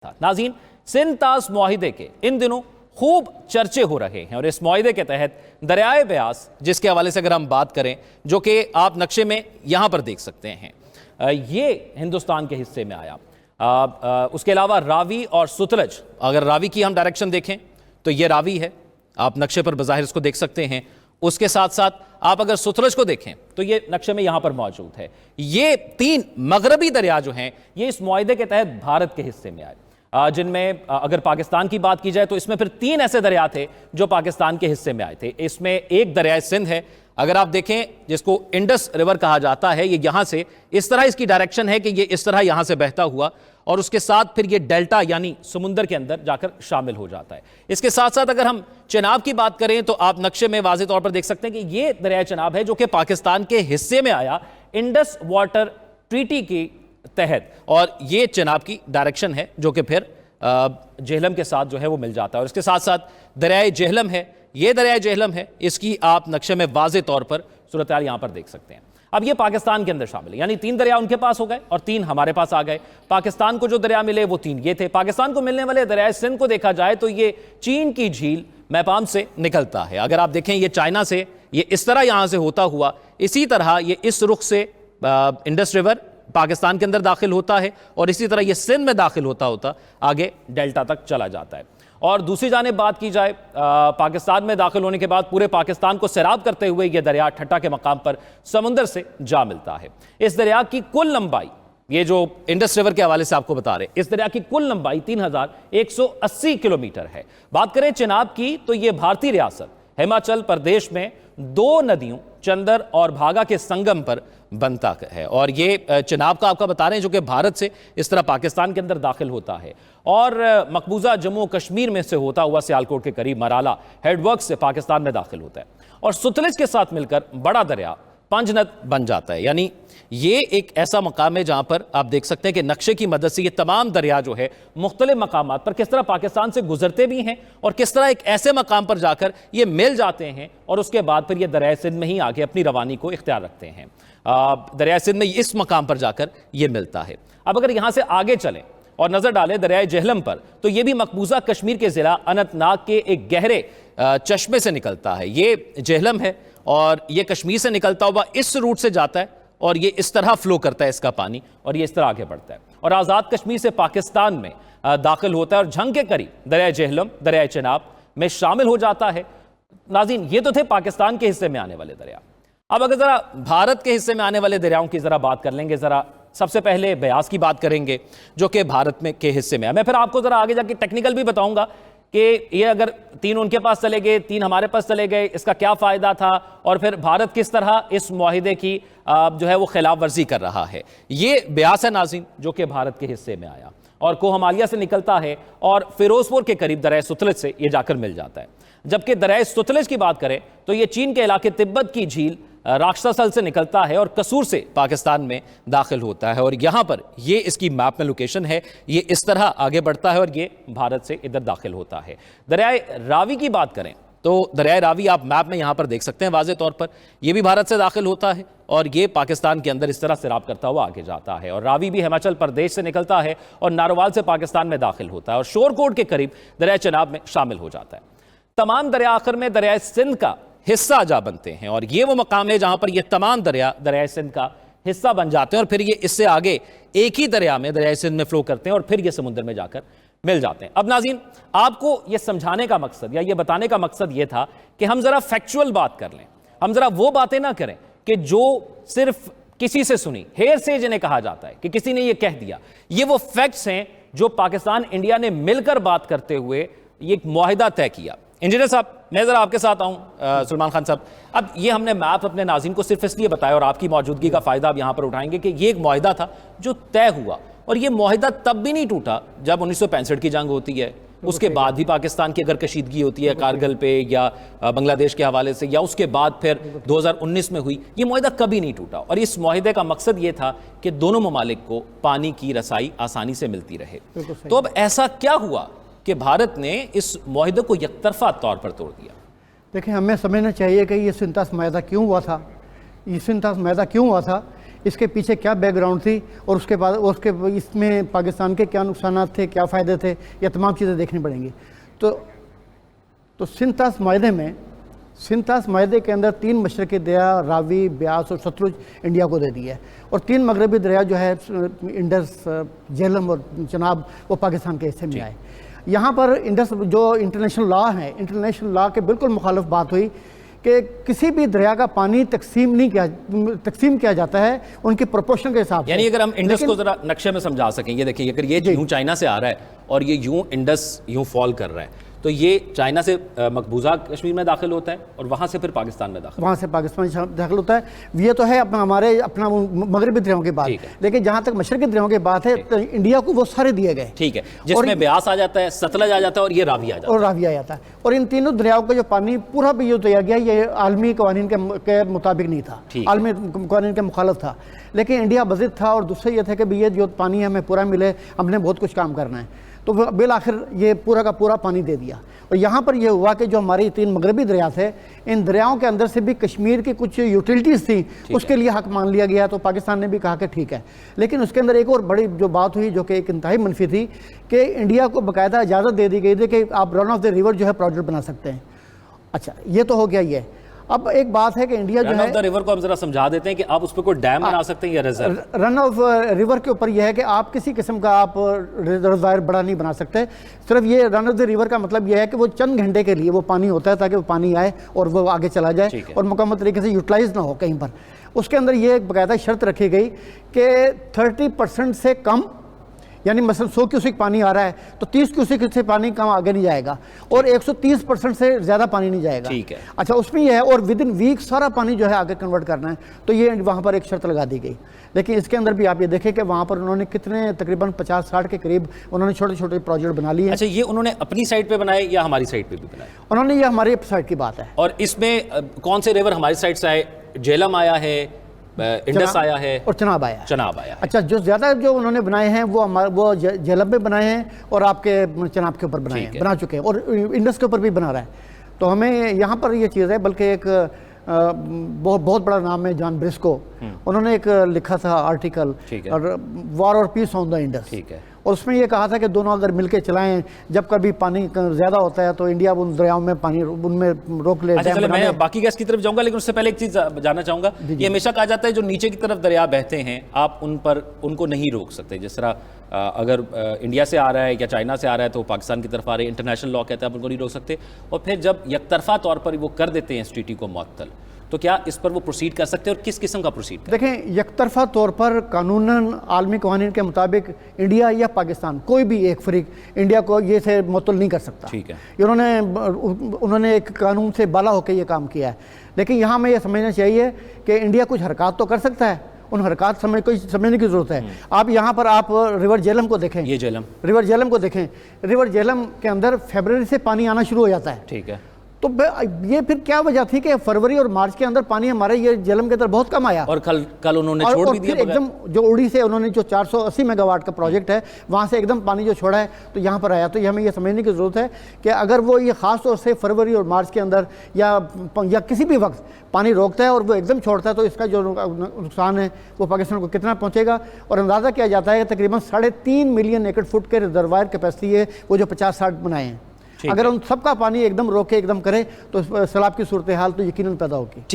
تھا۔ ناظرین، سندھ طاس معاہدے کے ان دنوں خوب چرچے ہو رہے ہیں اور اس معاہدے کے تحت دریائے بیاس، جس کے حوالے سے اگر ہم بات کریں، جو کہ آپ نقشے میں یہاں پر دیکھ سکتے ہیں، یہ ہندوستان کے حصے میں آیا۔ اس کے علاوہ راوی اور ستلج، اگر راوی کی ہم ڈائریکشن دیکھیں تو یہ راوی ہے، آپ نقشے پر بظاہر اس کو دیکھ سکتے ہیں۔ اس کے ساتھ ساتھ آپ اگر ستلج کو دیکھیں تو یہ نقشے میں یہاں پر موجود ہے۔ یہ تین مغربی دریا جو ہیں یہ اس معاہدے کے تحت بھارت کے حصے میں آئے، جن میں اگر پاکستان کی بات کی جائے تو اس میں پھر تین ایسے دریا تھے جو پاکستان کے حصے میں آئے تھے۔ اس میں ایک دریائے سندھ ہے، اگر آپ دیکھیں جس کو انڈس ریور کہا جاتا ہے، یہ یہاں سے اس طرح اس کی ڈائریکشن ہے کہ یہ اس طرح یہاں سے بہتا ہوا اور اس کے ساتھ پھر یہ ڈیلٹا یعنی سمندر کے اندر جا کر شامل ہو جاتا ہے۔ اس کے ساتھ ساتھ اگر ہم چناب کی بات کریں تو آپ نقشے میں واضح طور پر دیکھ سکتے ہیں کہ یہ دریائے چناب ہے جو کہ پاکستان کے حصے میں آیا انڈس واٹر ٹریٹی کی تحت، اور یہ چناب کی ڈائریکشن ہے جو کہ پھر جہلم کے ساتھ جو ہے وہ مل جاتا ہے۔ اور اس کے ساتھ ساتھ دریائے جہلم ہے، یہ دریائے جہلم ہے، اس کی آپ نقشے میں واضح طور پر صورتحال یہاں پر دیکھ سکتے ہیں۔ اب یہ پاکستان کے اندر شامل ہے، یعنی تین دریا ان کے پاس ہو گئے اور تین ہمارے پاس آ گئے۔ پاکستان کو جو دریا ملے وہ تین یہ تھے۔ پاکستان کو ملنے والے دریائے سندھ کو دیکھا جائے تو یہ چین کی جھیل میپام سے نکلتا ہے۔ اگر آپ دیکھیں یہ چائنا سے یہ اس طرح یہاں سے ہوتا ہوا، اسی طرح یہ اس رخ سے انڈس ریور پاکستان کے اندر داخل ہوتا ہے اور اسی طرح یہ سندھ میں داخل ہوتا آگے ڈیلٹا تک چلا جاتا ہے۔ اور دوسری جانب بات کی جائے، پاکستان میں داخل ہونے کے بعد پورے پاکستان کو سیراب کرتے ہوئے یہ دریا ٹھٹا کے مقام پر سمندر سے جا ملتا ہے۔ اس دریا کی کل لمبائی، یہ جو انڈس ریور کے حوالے سے آپ کو بتا رہے ہیں، اس دریا کی کل لمبائی 3180 کلومیٹر ہے۔ بات کریں چناب کی تو یہ بھارتی ریاست ہماچل پردیش میں دو ندیوں چندر اور بھاگا کے سنگم پر بنتا ہے، اور یہ چناب کا آپ کا بتا رہے ہیں جو کہ بھارت سے اس طرح پاکستان کے اندر داخل ہوتا ہے اور مقبوضہ جموں کشمیر میں سے ہوتا ہوا سیالکوٹ کے قریب مرالا ہیڈ ورک سے پاکستان میں داخل ہوتا ہے اور ستلج کے ساتھ مل کر بڑا دریا پنجنت بن جاتا ہے۔ یعنی یہ ایک ایسا مقام ہے جہاں پر آپ دیکھ سکتے ہیں کہ نقشے کی مدد سے یہ تمام دریا جو ہے مختلف مقامات پر کس طرح پاکستان سے گزرتے بھی ہیں اور کس طرح ایک ایسے مقام پر جا کر یہ مل جاتے ہیں اور اس کے بعد پھر یہ دریائے سندھ میں ہی آگے اپنی روانی کو اختیار رکھتے ہیں۔ دریائے سندھ میں اس مقام پر جا کر یہ ملتا ہے۔ اب اگر یہاں سے آگے چلیں اور نظر ڈالیں دریائے جہلم پر تو یہ بھی مقبوضہ کشمیر کے ضلع اننت ناگ کے ایک گہرے چشمے سے نکلتا ہے۔ یہ جہلم ہے اور یہ کشمیر سے نکلتا ہوا اس روٹ سے جاتا ہے اور یہ اس طرح فلو کرتا ہے اس کا پانی اور یہ اس طرح آگے بڑھتا ہے اور آزاد کشمیر سے پاکستان میں داخل ہوتا ہے اور جھنگ کے قریب دریائے جہلم دریائے چناب میں شامل ہو جاتا ہے۔ ناظرین، یہ تو تھے پاکستان کے حصے میں آنے والے دریا۔ اب اگر ذرا بھارت کے حصے میں آنے والے دریاؤں کی ذرا بات کر لیں گے، ذرا سب سے پہلے بیاس کی بات کریں گے جو کہ بھارت میں کے حصے میں ہے۔ میں پھر آپ کو ذرا آگے جا کے ٹیکنیکل بھی بتاؤں گا کہ یہ اگر تین ان کے پاس چلے گئے، تین ہمارے پاس چلے گئے، اس کا کیا فائدہ تھا اور پھر بھارت کس طرح اس معاہدے کی جو ہے وہ خلاف ورزی کر رہا ہے۔ یہ بیاس ہے ناظرین جو کہ بھارت کے حصے میں آیا اور کوہ ہمالیہ سے نکلتا ہے اور فیروز پور کے قریب دریائے ستلج سے یہ جا کر مل جاتا ہے۔ جبکہ دریائے ستلج کی بات کریں تو یہ چین کے علاقے تبت کی جھیل راکشسل سے نکلتا ہے اور قصور سے پاکستان میں داخل ہوتا ہے اور یہاں پر یہ اس کی میپ میں لوکیشن ہے، یہ اس طرح آگے بڑھتا ہے اور یہ بھارت سے ادھر داخل ہوتا ہے۔ دریائے راوی کی بات کریں تو دریائے راوی آپ میپ میں یہاں پر دیکھ سکتے ہیں واضح طور پر، یہ بھی بھارت سے داخل ہوتا ہے اور یہ پاکستان کے اندر اس طرح سیراب کرتا ہوا آگے جاتا ہے اور راوی بھی ہماچل پردیش سے نکلتا ہے اور ناروال سے پاکستان میں داخل ہوتا ہے اور شورکوٹ کے قریب دریائے چناب میں شامل ہو جاتا ہے۔ تمام دریا آخر میں دریائے سندھ کا حصہ جا بنتے ہیں اور یہ وہ مقام ہے جہاں پر یہ تمام دریا دریائے سندھ کا حصہ بن جاتے ہیں اور پھر یہ اس سے آگے ایک ہی دریا میں دریائے سندھ میں فلو کرتے ہیں اور پھر یہ سمندر میں جا کر مل جاتے ہیں۔ اب ناظرین، آپ کو یہ سمجھانے کا مقصد یا یہ بتانے کا مقصد یہ تھا کہ ہم ذرا فیکچول بات کر لیں، ہم ذرا وہ باتیں نہ کریں کہ جو صرف کسی سے سنی، ہیر سے جنہیں کہا جاتا ہے کہ کسی نے یہ کہہ دیا۔ یہ وہ فیکٹس ہیں جو پاکستان انڈیا نے مل کر بات کرتے ہوئے یہ ایک معاہدہ طے کیا۔ انجینئر صاحب، میں ذرا آپ کے ساتھ آؤں، سلمان خان صاحب، اب یہ ہم نے میپ اپنے ناظرین کو صرف اس لیے بتایا اور آپ کی موجودگی کا فائدہ اب یہاں پر اٹھائیں گے کہ یہ ایک معاہدہ تھا جو طے ہوا اور یہ معاہدہ تب بھی نہیں ٹوٹا جب 1965 کی جنگ ہوتی ہے، اس کے بعد بھی پاکستان کی اگر کشیدگی ہوتی ہے کارگل پہ یا بنگلہ دیش کے حوالے سے یا اس کے بعد پھر 2019 میں ہوئی، یہ معاہدہ کبھی نہیں ٹوٹا اور اس معاہدے کا مقصد یہ تھا کہ دونوں ممالک کو پانی کی رسائی آسانی سے ملتی رہے۔ تو اب ایسا کیا ہوا کہ بھارت نے اس معاہدے کو یک طرفہ طور پر توڑ دیا؟ دیکھیں، ہمیں سمجھنا چاہیے کہ یہ سندھ طاس معاہدہ کیوں ہوا تھا۔ یہ سندھ طاس معاہدہ کیوں ہوا تھا؟ اس کے پیچھے کیا بیک گراؤنڈ تھی اور اس کے بعد اس میں پاکستان کے کیا نقصانات تھے، کیا فائدے تھے، یہ تمام چیزیں دیکھنی پڑیں گی۔ تو سندھ طاس معاہدے کے اندر 3 مشرقی دریا راوی، بیاس اور ستلج انڈیا کو دے دی ہے، اور 3 مغربی دریا جو ہے انڈس، جہلم اور چناب وہ پاکستان کے حصے میں آئے۔ یہاں پر انڈس جو انٹرنیشنل لا ہے، انٹرنیشنل لا کے بالکل مخالف بات ہوئی کہ کسی بھی دریا کا پانی تقسیم کیا جاتا ہے ان کی پروپورشن کے حساب سے۔ یعنی اگر ہم انڈس کو ذرا نقشے میں سمجھا سکیں، یہ دیکھیں اگر یہ یوں چائنا سے آ رہا ہے اور یہ یوں انڈس یوں فال کر رہا ہے، تو یہ چائنا سے مقبوضہ کشمیر میں داخل ہوتا ہے اور وہاں سے پھر پاکستان میں داخل ہوتا ہے۔ یہ تو ہے اپنا مغربی دریاؤں کی بات، لیکن جہاں تک مشرقی دریاؤں کی بات ہے تو انڈیا کو وہ سارے دیے گئے، ٹھیک ہے، جس میں بیاس آ جاتا ہے، ستلج آ جاتا ہے اور یہ راوی آ جاتا ہے، اور ان تینوں دریاؤں کا جو پانی پورا بھی جو دیا گیا یہ عالمی قوانین کے مطابق نہیں تھا، عالمی قوانین کے مخالف تھا، لیکن انڈیا بضد تھا، اور دوسرے یہ تھا کہ یہ جو پانی ہمیں پورا ملے، ہم نے بہت کچھ کام کرنا ہے، تو بالآخر یہ پورا کا پورا پانی دے دیا۔ اور یہاں پر یہ ہوا کہ جو ہماری 3 مغربی دریا تھے، ان دریاؤں کے اندر سے بھی کشمیر کی کچھ یوٹیلٹیز تھیں، اس کے لیے حق مان لیا گیا، تو پاکستان نے بھی کہا کہ ٹھیک ہے۔ لیکن اس کے اندر ایک اور بڑی جو بات ہوئی جو کہ ایک انتہائی منفی تھی کہ انڈیا کو باقاعدہ اجازت دے دی گئی تھی کہ آپ رن آف دا ریور جو ہے پروجیکٹ بنا سکتے ہیں۔ اچھا، یہ تو ہو گیا یہ۔ اب ایک بات ہے کہ انڈیا جو ہے رن آف دا ریور کو ہم ذرا سمجھا دیتے ہیں کہ آپ اس پہ کوئی ڈیم بنا سکتے ہیں یا ریزرو۔ رن آف ریور کے اوپر یہ ہے کہ آپ کسی قسم کا آپ ریزروائر بڑا نہیں بنا سکتے، صرف یہ رن آف دا ریور کا مطلب یہ ہے کہ وہ چند گھنٹے کے لیے وہ پانی ہوتا ہے تاکہ وہ پانی آئے اور وہ آگے چلا جائے اور مکمل طریقے سے یوٹیلائز نہ ہو کہیں پر۔ اس کے اندر یہ باقاعدہ شرط رکھی گئی کہ 30% سے کم، یعنی مثلا 100 کیوسک پانی آ رہا ہے تو 30 کیوسک سے پانی کم آگے نہیں جائے گا، اور 130% سے زیادہ پانی نہیں جائے گا۔ اچھا، اس میں یہ ہے اور ودن ویک سارا پانی جو ہے آگے کنورٹ کرنا ہے، تو یہ وہاں پر ایک شرط لگا دی گئی۔ لیکن اس کے اندر بھی آپ یہ دیکھیں کہ وہاں پر انہوں نے کتنے تقریباً 50-60 کے قریب انہوں نے چھوٹے چھوٹے پروجیکٹ بنا لیے ہیں۔ اچھا، یہ انہوں نے اپنی سائٹ پہ بنائے یا ہماری سائٹ پہ بھی بنائے؟ انہوں نے یہ ہماری سائٹ کی بات ہے۔ اور اس میں کون سے ریور ہماری سائٹ سے آئے؟ جہلم آیا ہے، انڈس آیا ہے اور چناب آیا ہے۔ اچھا، جو زیادہ جو انہوں نے بنائے ہیں وہ جہلم میں بنائے ہیں اور آپ کے چناب کے اوپر بنا چکے ہیں، اور انڈس کے اوپر بھی بنا رہا ہے۔ تو ہمیں یہاں پر یہ چیز ہے، بلکہ ایک بہت بڑا نام ہے جان برسکو، انہوں نے ایک لکھا تھا آرٹیکل وار اور پیس آن دا انڈس، اور اس میں یہ کہا تھا کہ دونوں اگر مل کے چلائیں، جب کبھی پانی زیادہ ہوتا ہے تو انڈیا ان دریاؤں میں پانی ان میں روک لے۔ میں باقی گیس کی طرف جاؤں گا، لیکن اس سے پہلے ایک چیز جاننا چاہوں گا، یہ ہمیشہ کہا جاتا ہے جو نیچے کی طرف دریا بہتے ہیں آپ ان کو نہیں روک سکتے، جس طرح اگر انڈیا سے آ رہا ہے یا چائنا سے آ رہا ہے تو پاکستان کی طرف آ رہے ہیں، انٹرنیشنل لا کہتا ہے آپ ان کو نہیں روک سکتے، اور پھر جب یک طرفہ طور پر وہ کر دیتے ہیں اس ٹریٹی کو معطل، تو کیا اس پر وہ پروسیڈ کر سکتے ہیں اور کس قسم کا پروسیڈ؟ دیکھیں، یک طرفہ طور پر قانوناً عالمی قوانین کے مطابق انڈیا یا پاکستان کوئی بھی ایک فریق انڈیا کو یہ سے معطل نہیں کر سکتا۔ ٹھیک ہے، انہوں نے ایک قانون سے بالا ہو کے یہ کام کیا ہے، لیکن یہاں میں یہ سمجھنا چاہیے کہ انڈیا کچھ حرکات تو کر سکتا ہے، ان حرکات سمجھنے کی ضرورت ہے۔ آپ یہاں پر آپ ریور جہلم کو دیکھیں، ریور جہلم کو دیکھیں، ریور جہلم کے اندر فیبرری سے پانی آنا شروع ہو جاتا ہے۔ ٹھیک ہے، تو یہ پھر کیا وجہ تھی کہ فروری اور مارچ کے اندر پانی ہمارے یہ جہلم کے اندر بہت کم آیا، اور کل انہوں نے چھوڑ بھی دیا ایک دم جو اڑی سے انہوں نے جو 480 میگا واٹ کا پروجیکٹ ہے وہاں سے ایک دم پانی جو چھوڑا ہے تو یہاں پر آیا۔ تو ہمیں یہ سمجھنے کی ضرورت ہے کہ اگر وہ یہ خاص طور سے فروری اور مارچ کے اندر یا کسی بھی وقت پانی روکتا ہے اور وہ ایک دم چھوڑتا ہے تو اس کا جو نقصان ہے وہ پاکستان کو کتنا پہنچے گا، اور اندازہ کیا جاتا ہے کہ تقریباً 3.5 ملین ایکڑ فٹ کے ریزروائر کیپیسٹی ہے وہ جو 50-60 بنائے ہیں، اگر ان سب کا پانی ایک دم روکے ایک دم کرے تو سیلاب کی صورتحال تو یقیناً پیدا ہوگی۔